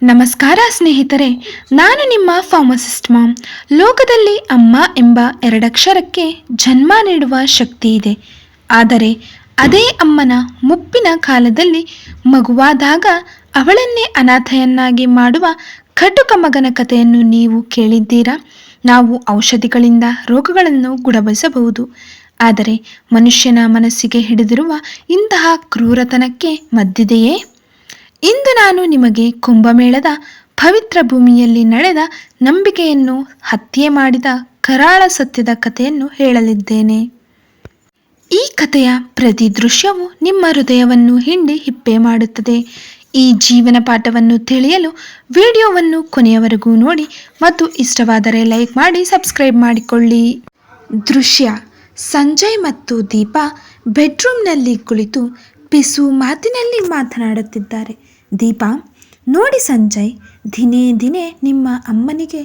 ನಮಸ್ಕಾರ ಸ್ನೇಹಿತರೆ, ನಾನು ನಿಮ್ಮ ಫಾರ್ಮಸಿಸ್ಟ್ ಮಾಮ್. ಲೋಕದಲ್ಲಿ ಅಮ್ಮ ಎಂಬ ಎರಡಕ್ಷರಕ್ಕೆ ಜನ್ಮ ನೀಡುವ ಶಕ್ತಿ ಇದೆ. ಆದರೆ ಅದೇ ಅಮ್ಮನ ಮುಪ್ಪಿನ ಕಾಲದಲ್ಲಿ ಮಗುವಾದಾಗ ಅವಳನ್ನೇ ಅನಾಥೆಯನ್ನಾಗಿ ಮಾಡುವ ಕಟುಕ ಮಗನ ಕಥೆಯನ್ನು ನೀವು ಕೇಳಿದ್ದೀರಾ? ನಾವು ಔಷಧಿಗಳಿಂದ ರೋಗಗಳನ್ನು ಗುಣಪಡಿಸಬಹುದು, ಆದರೆ ಮನುಷ್ಯನ ಮನಸ್ಸಿಗೆ ಹಿಡಿದಿರುವ ಇಂತಹ ಕ್ರೂರತನಕ್ಕೆ ಮದ್ದಿದೆಯೇ? ಇಂದು ನಾನು ನಿಮಗೆ ಕುಂಭಮೇಳದ ಪವಿತ್ರ ಭೂಮಿಯಲ್ಲಿ ನಡೆದ ನಂಬಿಕೆಯನ್ನು ಹತ್ಯೆ ಮಾಡಿದ ಕರಾಳ ಸತ್ಯದ ಕಥೆಯನ್ನು ಹೇಳಲಿದ್ದೇನೆ. ಈ ಕಥೆಯ ಪ್ರತಿ ದೃಶ್ಯವು ನಿಮ್ಮ ಹೃದಯವನ್ನು ಹಿಂಡಿ ಹಿಪ್ಪೆ ಮಾಡುತ್ತದೆ. ಈ ಜೀವನ ಪಾಠವನ್ನು ತಿಳಿಯಲು ವಿಡಿಯೋವನ್ನು ಕೊನೆಯವರೆಗೂ ನೋಡಿ ಮತ್ತು ಇಷ್ಟವಾದರೆ ಲೈಕ್ ಮಾಡಿ ಸಬ್ಸ್ಕ್ರೈಬ್ ಮಾಡಿಕೊಳ್ಳಿ. ದೃಶ್ಯ: ಸಂಜಯ್ ಮತ್ತು ದೀಪಾ ಬೆಡ್ರೂಮ್ನಲ್ಲಿ ಕುಳಿತು ಪಿಸು ಮಾತಿನಲ್ಲಿ ಮಾತನಾಡುತ್ತಿದ್ದಾರೆ. ದೀಪಾ: ನೋಡಿ ಸಂಜಯ್, ದಿನೇ ದಿನೇ ನಿಮ್ಮ ಅಮ್ಮನಿಗೆ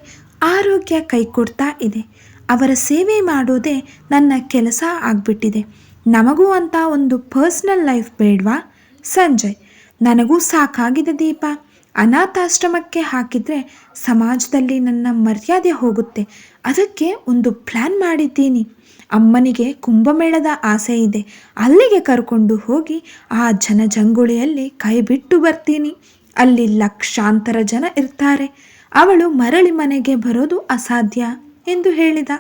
ಆರೋಗ್ಯ ಕೈಕೊಡ್ತಾ ಇದೆ. ಅವರ ಸೇವೆ ಮಾಡೋದೇ ನನ್ನ ಕೆಲಸ ಆಗ್ಬಿಟ್ಟಿದೆ. ನಮಗೂ ಅಂತ ಒಂದು ಪರ್ಸ್ನಲ್ ಲೈಫ್ ಬೇಡವಾ? ಸಂಜಯ್: ನನಗೂ ಸಾಕಾಗಿದೆ ದೀಪಾ. ಅನಾಥಾಶ್ರಮಕ್ಕೆ ಹಾಕಿದರೆ ಸಮಾಜದಲ್ಲಿ ನನ್ನ ಮರ್ಯಾದೆ ಹೋಗುತ್ತೆ. ಅದಕ್ಕೆ ಒಂದು ಪ್ಲ್ಯಾನ್ ಮಾಡಿದ್ದೀನಿ. ಅಮ್ಮನಿಗೆ ಕುಂಭಮೇಳದ ಆಸೆ ಇದೆ. ಅಲ್ಲಿಗೆ ಕರ್ಕೊಂಡು ಹೋಗಿ ಆ ಜನಜಂಗುಳಿಯಲ್ಲಿ ಕೈ ಬಿಟ್ಟು ಬರ್ತೀನಿ. ಅಲ್ಲಿ ಲಕ್ಷಾಂತರ ಜನ ಇರ್ತಾರೆ. ಅವಳು ಮರಳಿ ಮನೆಗೆ ಬರೋದು ಅಸಾಧ್ಯ ಎಂದು ಹೇಳಿದ.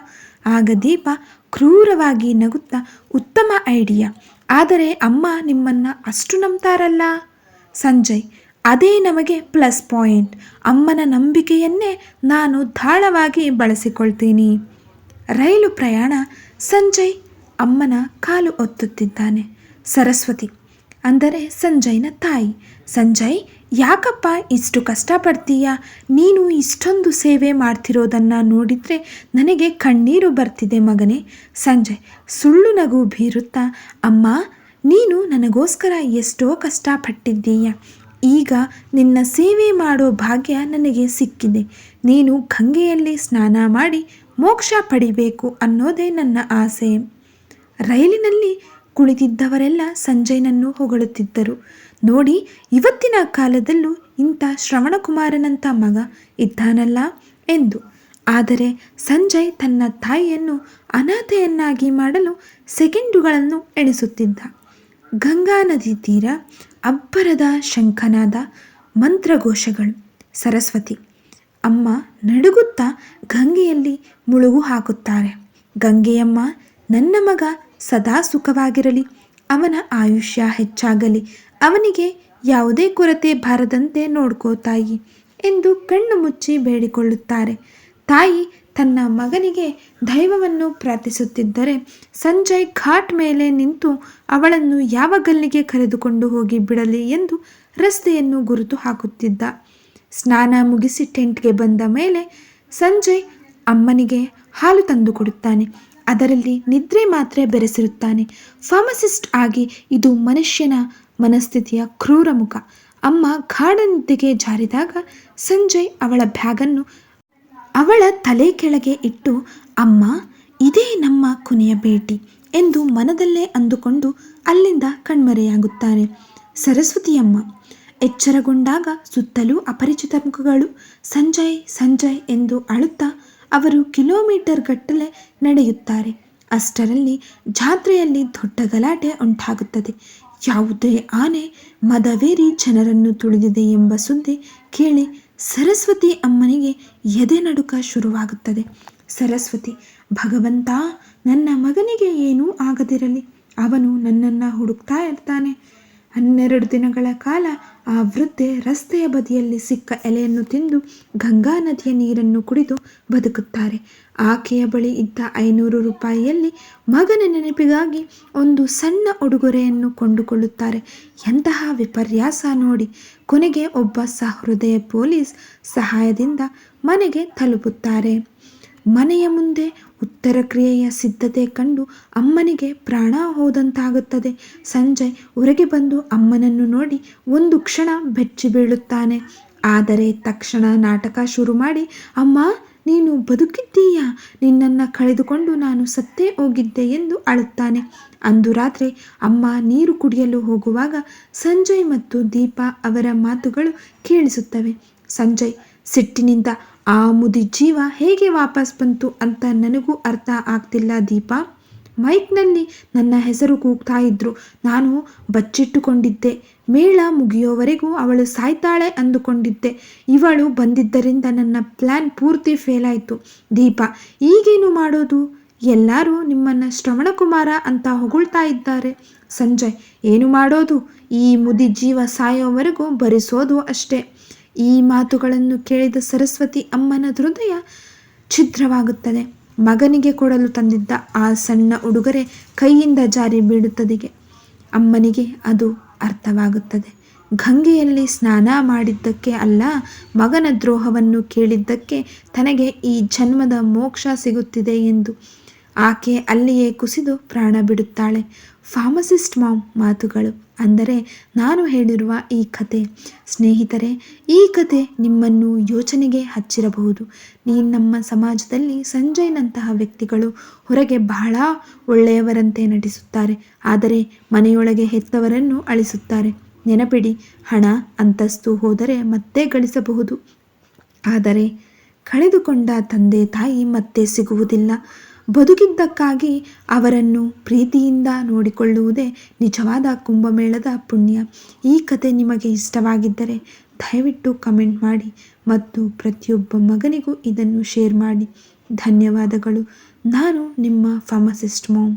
ಆಗ ದೀಪ ಕ್ರೂರವಾಗಿ ನಗುತ್ತಾ, ಉತ್ತಮ ಐಡಿಯಾ, ಆದರೆ ಅಮ್ಮ ನಿಮ್ಮನ್ನು ಅಷ್ಟು ನಂಬ್ತಾರಲ್ಲ? ಸಂಜಯ್: ಅದೇ ನಮಗೆ ಪ್ಲಸ್ ಪಾಯಿಂಟ್. ಅಮ್ಮನ ನಂಬಿಕೆಯನ್ನೇ ನಾನು ಧಾಳವಾಗಿ ಬಳಸಿಕೊಳ್ತೀನಿ. ರೈಲು ಪ್ರಯಾಣ. ಸಂಜಯ್ ಅಮ್ಮನ ಕಾಲು ಒತ್ತುತ್ತಿದ್ದಾನೆ. ಸರಸ್ವತಿ ಅಂದರೆ ಸಂಜಯ್ನ ತಾಯಿ: ಸಂಜಯ್, ಯಾಕಪ್ಪ ಇಷ್ಟು ಕಷ್ಟಪಡ್ತೀಯಾ? ನೀನು ಇಷ್ಟೊಂದು ಸೇವೆ ಮಾಡ್ತಿರೋದನ್ನು ನೋಡಿದರೆ ನನಗೆ ಕಣ್ಣೀರು ಬರ್ತಿದೆ ಮಗನೇ. ಸಂಜಯ್ ಸುಳ್ಳು ನಗು ಬೀರುತ್ತಾ: ಅಮ್ಮ, ನೀನು ನನಗೋಸ್ಕರ ಎಷ್ಟೋ ಕಷ್ಟಪಟ್ಟಿದ್ದೀಯ. ಈಗ ನಿನ್ನ ಸೇವೆ ಮಾಡೋ ಭಾಗ್ಯ ನನಗೆ ಸಿಕ್ಕಿದೆ. ನೀನು ಗಂಗೆಯಲ್ಲಿ ಸ್ನಾನ ಮಾಡಿ ಮೋಕ್ಷ ಪಡಿಬೇಕು ಅನ್ನೋದೇ ನನ್ನ ಆಸೆ. ರೈಲಿನಲ್ಲಿ ಕುಳಿತಿದ್ದವರೆಲ್ಲ ಸಂಜಯ್ನನ್ನು ಹೊಗಳುತ್ತಿದ್ದರು. ನೋಡಿ, ಇವತ್ತಿನ ಕಾಲದಲ್ಲೂ ಇಂಥ ಶ್ರವಣಕುಮಾರನಂಥ ಮಗ ಇದ್ದಾನಲ್ಲ ಎಂದು. ಆದರೆ ಸಂಜಯ್ ತನ್ನ ತಾಯಿಯನ್ನು ಅನಾಥೆಯನ್ನಾಗಿ ಮಾಡಲು ಸೆಕೆಂಡುಗಳನ್ನು ಎಣಿಸುತ್ತಿದ್ದ. ಗಂಗಾ ನದಿ ತೀರ, ಅಬ್ಬರದ ಶಂಖನಾದ, ಮಂತ್ರಘೋಷಗಳು. ಸರಸ್ವತಿ ಅಮ್ಮ ನಡುಗುತ್ತಾ ಗಂಗೆಯಲ್ಲಿ ಮುಳುಗು ಹಾಕುತ್ತಾರೆ. ಗಂಗೆಯಮ್ಮ, ನನ್ನ ಮಗ ಸದಾ ಸುಖವಾಗಿರಲಿ, ಅವನ ಆಯುಷ್ಯ ಹೆಚ್ಚಾಗಲಿ, ಅವನಿಗೆ ಯಾವುದೇ ಕೊರತೆ ಬಾರದಂತೆ ನೋಡ್ಕೋ ತಾಯಿ ಎಂದು ಕಣ್ಣು ಮುಚ್ಚಿ ಬೇಡಿಕೊಳ್ಳುತ್ತಾರೆ. ತಾಯಿ ತನ್ನ ಮಗನಿಗೆ ದೈವವನ್ನು ಪ್ರಾರ್ಥಿಸುತ್ತಿದ್ದರೆ ಸಂಜಯ್ ಘಾಟ್ ಮೇಲೆ ನಿಂತು ಅವಳನ್ನು ಯಾವ ಗಲ್ಲಿಗೆ ಕರೆದುಕೊಂಡು ಹೋಗಿ ಬಿಡಲಿ ಎಂದು ರಸ್ತೆಯನ್ನು ಗುರುತು ಹಾಕುತ್ತಿದ್ದ. ಸ್ನಾನ ಮುಗಿಸಿ ಟೆಂಟ್ಗೆ ಬಂದ ಮೇಲೆ ಸಂಜಯ್ ಅಮ್ಮನಿಗೆ ಹಾಲು ತಂದು ಕೊಡುತ್ತಾನೆ. ಅದರಲ್ಲಿ ನಿದ್ರೆ ಮಾತ್ರೆ ಬೆರೆಸಿರುತ್ತಾನೆ. ಫಾರ್ಮಸಿಸ್ಟ್ ಆಗಿ ಇದು ಮನುಷ್ಯನ ಮನಸ್ಥಿತಿಯ ಕ್ರೂರ ಮುಖ. ಅಮ್ಮ ಗಾಢ ನಿದ್ದೆಗೆ ಜಾರಿದಾಗ ಸಂಜಯ್ ಅವಳ ಬ್ಯಾಗನ್ನು ಅವಳ ತಲೆ ಕೆಳಗೆ ಇಟ್ಟು, ಅಮ್ಮ, ಇದೇ ನಮ್ಮ ಕೊನೆಯ ಭೇಟಿ ಎಂದು ಮನದಲ್ಲೇ ಅಂದುಕೊಂಡು ಅಲ್ಲಿಂದ ಕಣ್ಮರೆಯಾಗುತ್ತಾನೆ. ಸರಸ್ವತಿಯಮ್ಮ ಎಚ್ಚರಗೊಂಡಾಗ ಸುತ್ತಲೂ ಅಪರಿಚಿತ ಮುಖಗಳು. ಸಂಜಯ್ ಸಂಜಯ್ ಎಂದು ಅಳುತ್ತಾ ಅವರು ಕಿಲೋಮೀಟರ್ ಗಟ್ಟಲೆ ನಡೆಯುತ್ತಾರೆ. ಅಷ್ಟರಲ್ಲಿ ಜಾತ್ರೆಯಲ್ಲಿ ದೊಡ್ಡ ಗಲಾಟೆ ಉಂಟಾಗುತ್ತದೆ. ಯಾವುದೇ ಆನೆ ಮದವೇರಿ ಜನರನ್ನು ತುಳಿದಿದೆ ಎಂಬ ಸುದ್ದಿ ಕೇಳಿ ಸರಸ್ವತಿ ಅಮ್ಮನಿಗೆ ಎದೆ ನಡುಕ ಶುರುವಾಗುತ್ತದೆ. ಸರಸ್ವತಿ: ಭಗವಂತ, ನನ್ನ ಮಗನಿಗೆ ಏನೂ ಆಗದಿರಲಿ. ಅವನು ನನ್ನನ್ನು ಹುಡುಕ್ತಾ ಇರ್ತಾನೆ. 12 ದಿನಗಳ ಕಾಲ ಆ ವೃದ್ಧೆ ರಸ್ತೆಯ ಬದಿಯಲ್ಲಿ ಸಿಕ್ಕ ಎಲೆಯನ್ನು ತಿಂದು ಗಂಗಾ ನದಿಯ ನೀರನ್ನು ಕುಡಿದು ಬದುಕುತ್ತಾರೆ. ಆಕೆಯ ಬಳಿ ಇದ್ದ 500 ರೂಪಾಯಿಯಲ್ಲಿ ಮಗನ ನೆನಪಿಗಾಗಿ ಒಂದು ಸಣ್ಣ ಉಡುಗೊರೆಯನ್ನು ಕೊಂಡುಕೊಳ್ಳುತ್ತಾರೆ. ಎಂತಹ ವಿಪರ್ಯಾಸ ನೋಡಿ! ಕೊನೆಗೆ ಒಬ್ಬ ಸಹೃದಯ ಪೊಲೀಸ್ ಸಹಾಯದಿಂದ ಮನೆಗೆ ತಲುಪುತ್ತಾರೆ. ಮನೆಯ ಮುಂದೆ ಉತ್ತರ ಕ್ರಿಯೆಯ ಸಿದ್ಧತೆ ಕಂಡು ಅಮ್ಮನಿಗೆ ಪ್ರಾಣ ಹೋದಂತಾಗುತ್ತದೆ. ಸಂಜಯ್ ಹೊರಗೆ ಬಂದು ಅಮ್ಮನನ್ನು ನೋಡಿ ಒಂದು ಕ್ಷಣ ಬೆಚ್ಚಿ ಬೀಳುತ್ತಾನೆ. ಆದರೆ ತಕ್ಷಣ ನಾಟಕ ಶುರು ಮಾಡಿ, ಅಮ್ಮ, ನೀನು ಬದುಕಿದ್ದೀಯಾ? ನಿನ್ನನ್ನು ಕಳೆದುಕೊಂಡು ನಾನು ಸತ್ತೇ ಹೋಗಿದ್ದೆ ಎಂದು ಅಳುತ್ತಾನೆ. ಅಂದು ರಾತ್ರಿ ಅಮ್ಮ ನೀರು ಕುಡಿಯಲು ಹೋಗುವಾಗ ಸಂಜಯ್ ಮತ್ತು ದೀಪಾ ಅವರ ಮಾತುಗಳು ಕೇಳಿಸುತ್ತವೆ. ಸಂಜಯ್ ಸಿಟ್ಟಿನಿಂದ, ಆ ಮುದಿ ಜೀವ ಹೇಗೆ ವಾಪಸ್ ಬಂತು ಅಂತ ನನಗೂ ಅರ್ಥ ಆಗ್ತಿಲ್ಲ ದೀಪಾ. ಮೈಕ್ನಲ್ಲಿ ನನ್ನ ಹೆಸರು ಕೂಗ್ತಾ ಇದ್ರು. ನಾನು ಬಚ್ಚಿಟ್ಟುಕೊಂಡಿದ್ದೆ. ಮೇಳ ಮುಗಿಯೋವರೆಗೂ ಅವಳು ಸಾಯ್ತಾಳೆ ಅಂದುಕೊಂಡಿದ್ದೆ. ಇವಳು ಬಂದಿದ್ದರಿಂದ ನನ್ನ ಪ್ಲ್ಯಾನ್ ಪೂರ್ತಿ ಫೇಲ್ ಆಯಿತು. ದೀಪಾ, ಈಗೇನು ಮಾಡೋದು? ಎಲ್ಲರೂ ನಿಮ್ಮನ್ನು ಶ್ರವಣಕುಮಾರ ಅಂತ ಹೊಗಳ್ತಾ ಇದ್ದಾರೆ. ಸಂಜಯ್, ಏನು ಮಾಡೋದು? ಈ ಮುದಿ ಜೀವ ಸಾಯೋವರೆಗೂ ಭರಿಸೋದು ಅಷ್ಟೇ. ಈ ಮಾತುಗಳನ್ನು ಕೇಳಿದ ಸರಸ್ವತಿ ಅಮ್ಮನ ಹೃದಯ ಛಿದ್ರವಾಗುತ್ತದೆ. ಮಗನಿಗೆ ಕೊಡಲು ತಂದಿದ್ದ ಆ ಸಣ್ಣ ಉಡುಗೊರೆ ಕೈಯಿಂದ ಜಾರಿ ಬೀಳುತ್ತದೆ. ಅಮ್ಮನಿಗೆ ಅದು ಅರ್ಥವಾಗುತ್ತದೆ. ಗಂಗೆಯಲ್ಲಿ ಸ್ನಾನ ಮಾಡಿದ್ದಕ್ಕೆ ಅಲ್ಲ, ಮಗನ ದ್ರೋಹವನ್ನು ಕೇಳಿದ್ದಕ್ಕೆ ತನಗೆ ಈ ಜನ್ಮದ ಮೋಕ್ಷ ಸಿಗುತ್ತಿದೆ ಎಂದು. ಆಕೆ ಅಲ್ಲಿಯೇ ಕುಸಿದು ಪ್ರಾಣ ಬಿಡುತ್ತಾಳೆ. ಫಾರ್ಮಸಿಸ್ಟ್ ಮಾಮ್ ಮಾತುಗಳು, ಅಂದರೆ ನಾನು ಹೇಳಿರುವ ಈ ಕತೆ. ಸ್ನೇಹಿತರೆ, ಈ ಕತೆ ನಿಮ್ಮನ್ನು ಯೋಚನೆಗೆ ಹಚ್ಚಿರಬಹುದು. ನಮ್ಮ ಸಮಾಜದಲ್ಲಿ ಸಂಜಯ್ನಂತಹ ವ್ಯಕ್ತಿಗಳು ಹೊರಗೆ ಬಹಳ ಒಳ್ಳೆಯವರಂತೆ ನಟಿಸುತ್ತಾರೆ, ಆದರೆ ಮನೆಯೊಳಗೆ ಹೆತ್ತವರನ್ನು ಅಳಿಸುತ್ತಾರೆ. ನೆನಪಿಡಿ, ಹಣ ಅಂತಸ್ತು ಹೋದರೆ ಮತ್ತೆ ಗಳಿಸಬಹುದು, ಆದರೆ ಕಳೆದುಕೊಂಡ ತಂದೆ ತಾಯಿ ಮತ್ತೆ ಸಿಗುವುದಿಲ್ಲ. ಬದುಕಿದ್ದಕ್ಕಾಗಿ ಅವರನ್ನು ಪ್ರೀತಿಯಿಂದ ನೋಡಿಕೊಳ್ಳುವುದೇ ನಿಜವಾದ ಕುಂಭಮೇಳದ ಪುಣ್ಯ. ಈ ಕತೆ ನಿಮಗೆ ಇಷ್ಟವಾಗಿದ್ದರೆ ದಯವಿಟ್ಟು ಕಮೆಂಟ್ ಮಾಡಿ ಮತ್ತು ಪ್ರತಿಯೊಬ್ಬ ಮಗನಿಗೂ ಇದನ್ನು ಶೇರ್ ಮಾಡಿ. ಧನ್ಯವಾದಗಳು. ನಾನು ನಿಮ್ಮ ಫಾರ್ಮಸಿಸ್ಟ್ ಮಾಮ್.